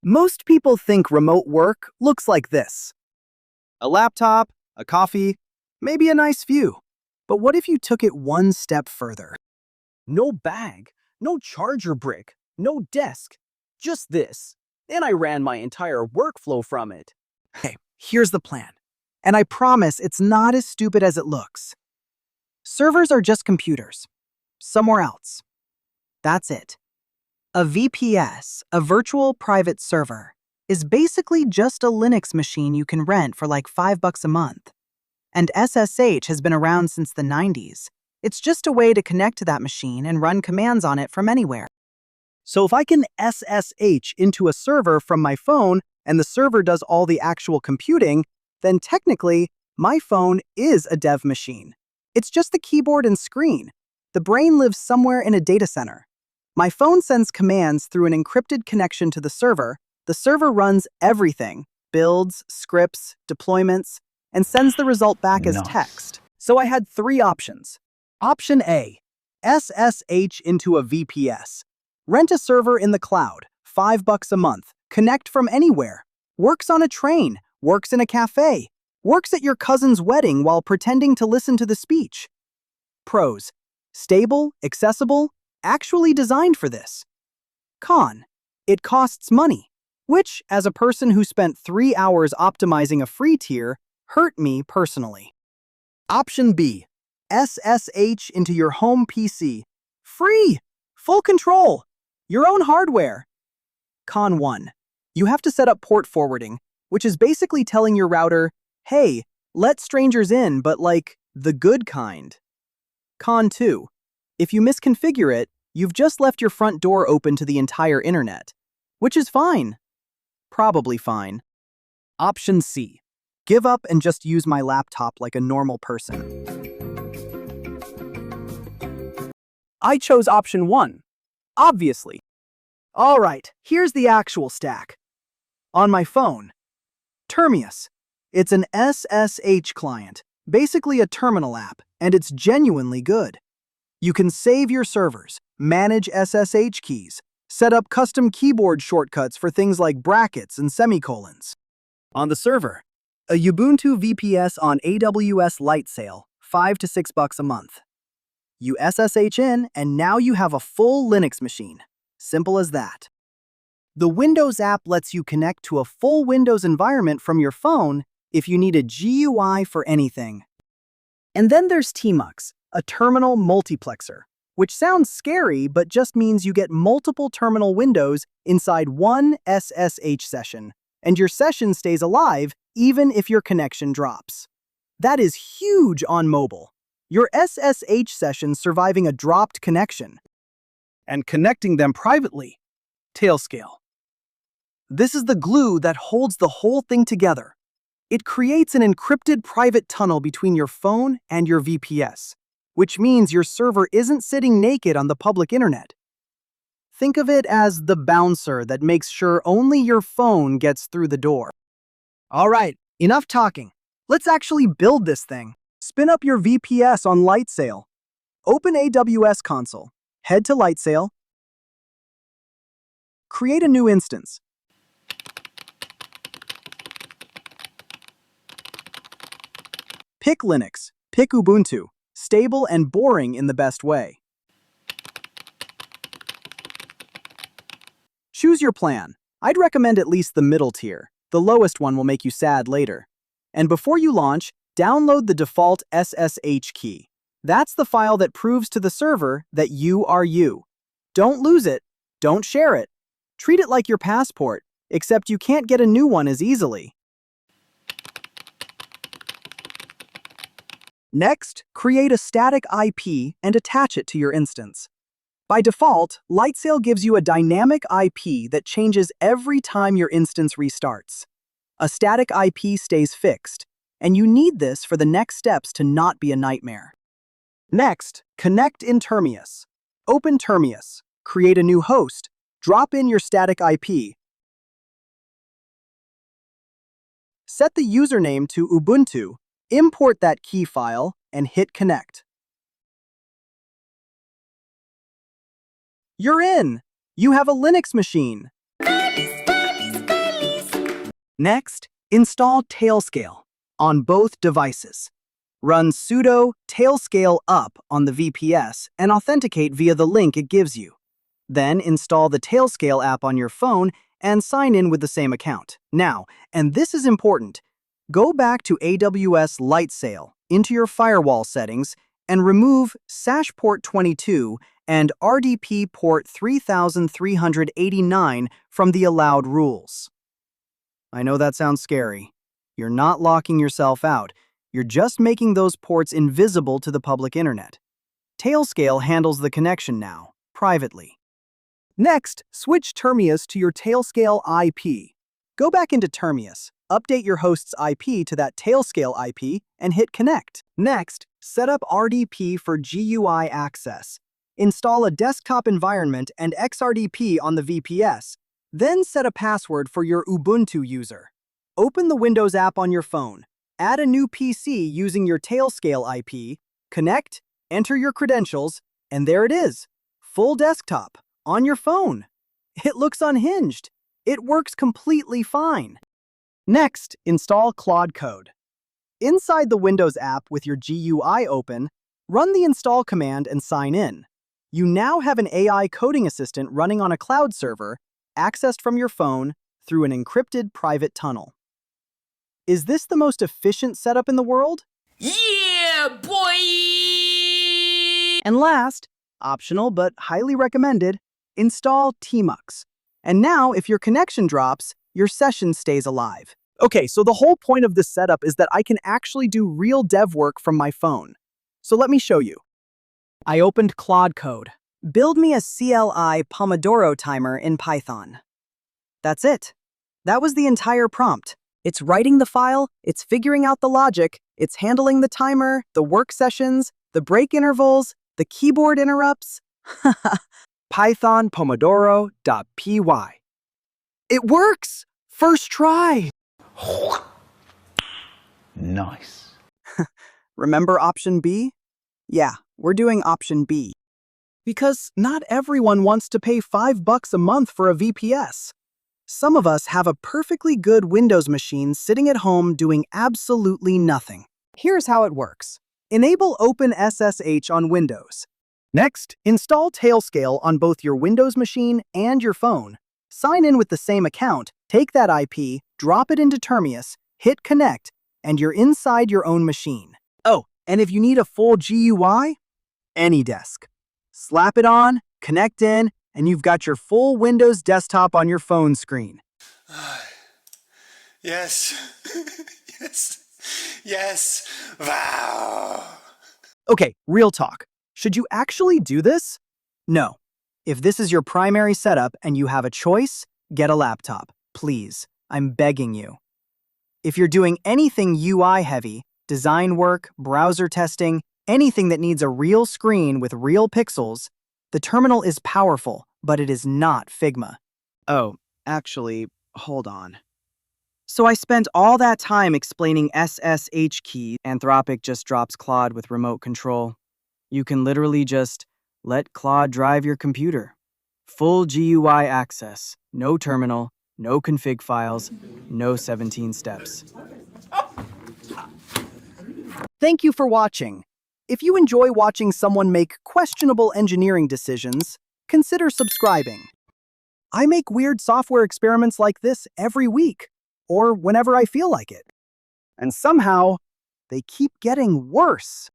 Most people think remote work looks like this. A laptop, a coffee, maybe a nice view. But what if you took it one step further? No bag, no charger brick, no desk, just this. And I ran my entire workflow from it. Okay, here's the plan. And I promise it's not as stupid as it looks. Servers are just computers. Somewhere else. That's it. A VPS, a virtual private server, is basically just a Linux machine you can rent for like $5 a month. And SSH has been around since the 90s. It's just a way to connect to that machine and run commands on it from anywhere. So if I can SSH into a server from my phone and the server does all the actual computing, then technically, my phone is a dev machine. It's just the keyboard and screen. The brain lives somewhere in a data center. My phone sends commands through an encrypted connection to the server. The server runs everything, builds, scripts, deployments, and sends the result back as text. So I had 3 options. Option A, SSH into a VPS. Rent a server in the cloud, $5 a month, connect from anywhere. Works on a train, works in a cafe, works at your cousin's wedding while pretending to listen to the speech. Pros, stable, accessible, actually designed for this. Con, it costs money, which, as a person who spent 3 hours optimizing a free tier, hurt me personally. Option B, SSH into your home PC. Free! Full control! Your own hardware. Con 1, you have to set up port forwarding, which is basically telling your router, hey, let strangers in, but like the good kind. Con 2, if you misconfigure it, you've just left your front door open to the entire internet, which is fine. Probably fine. Option C, give up and just use my laptop like a normal person. I chose option 1, obviously. All right, here's the actual stack. On my phone, Termius. It's an SSH client, basically a terminal app, and it's genuinely good. You can save your servers, manage SSH keys, set up custom keyboard shortcuts for things like brackets and semicolons. On the server, a Ubuntu VPS on AWS Lightsail, $5 to $6 a month. You SSH in, and now you have a full Linux machine. Simple as that. The Windows app lets you connect to a full Windows environment from your phone if you need a GUI for anything. And then there's Tmux, a terminal multiplexer, which sounds scary but just means you get multiple terminal windows inside one SSH session, and your session stays alive even if your connection drops. That is huge on mobile. Your SSH session surviving a dropped connection. And connecting them privately. Tailscale. This is the glue that holds the whole thing together. It creates an encrypted private tunnel between your phone and your VPS, which means your server isn't sitting naked on the public internet. Think of it as the bouncer that makes sure only your phone gets through the door. All right, enough talking. Let's actually build this thing. Spin up your VPS on Lightsail. Open AWS console. Head to Lightsail. Create a new instance. Pick Linux. Pick Ubuntu. Stable and boring in the best way. Choose your plan. I'd recommend at least the middle tier. The lowest one will make you sad later. And before you launch, download the default SSH key. That's the file that proves to the server that you are you. Don't lose it. Don't share it. Treat it like your passport, except you can't get a new one as easily. Next, create a static IP and attach it to your instance. By default, Lightsail gives you a dynamic IP that changes every time your instance restarts. A static IP stays fixed, and you need this for the next steps to not be a nightmare. Next, connect in Termius. Open Termius, create a new host, drop in your static IP. Set the username to Ubuntu, import that key file, and hit connect. You're in! You have a Linux machine! Next, install Tailscale on both devices. Run sudo tailscale up on the VPS and authenticate via the link it gives you. Then install the Tailscale app on your phone and sign in with the same account. Now, and this is important, go back to AWS Lightsail into your firewall settings and remove SASH port 22 and RDP port 3389 from the allowed rules. I know that sounds scary. You're not locking yourself out. You're just making those ports invisible to the public internet. Tailscale handles the connection now, privately. Next, switch Termius to your Tailscale IP. Go back into Termius, update your host's IP to that Tailscale IP, and hit connect. Next, set up RDP for GUI access. Install a desktop environment and XRDP on the VPS. Then set a password for your Ubuntu user. Open the Windows app on your phone. Add a new PC using your Tailscale IP, connect, enter your credentials, and there it is. Full desktop, on your phone. It looks unhinged. It works completely fine. Next, install Claude Code. Inside the Windows app with your GUI open, run the install command and sign in. You now have an AI coding assistant running on a cloud server, accessed from your phone through an encrypted private tunnel. Is this the most efficient setup in the world? Yeah, boy! And last, optional but highly recommended, install Tmux. And now, if your connection drops, your session stays alive. Okay, so the whole point of this setup is that I can actually do real dev work from my phone. So let me show you. I opened Claude Code. Build me a CLI Pomodoro timer in Python. That's it. That was the entire prompt. It's writing the file, it's figuring out the logic, it's handling the timer, the work sessions, the break intervals, the keyboard interrupts. Python Pomodoro.py. It works! First try! Nice. Remember option B? Yeah, we're doing option B. Because not everyone wants to pay $5 a month for a VPS. Some of us have a perfectly good Windows machine sitting at home doing absolutely nothing. Here's how it works. Enable OpenSSH on Windows. Next, install Tailscale on both your Windows machine and your phone. Sign in with the same account, take that IP, drop it into Termius, hit connect, and you're inside your own machine. Oh, and if you need a full GUI, AnyDesk. Slap it on, connect in, and you've got your full Windows desktop on your phone screen. Yes. Yes. Yes. Wow. Okay, real talk. Should you actually do this? No. If this is your primary setup and you have a choice, get a laptop, please. I'm begging you. If you're doing anything UI heavy, design work, browser testing, anything that needs a real screen with real pixels, the terminal is powerful, but it is not Figma. Oh, actually, hold on. So I spent all that time explaining SSH keys. Anthropic just drops Claude with remote control. You can literally just let Claude drive your computer. Full GUI access, no terminal, no config files, no 17 steps. Thank you for watching. If you enjoy watching someone make questionable engineering decisions, consider subscribing. I make weird software experiments like this every week, or whenever I feel like it. And somehow, they keep getting worse.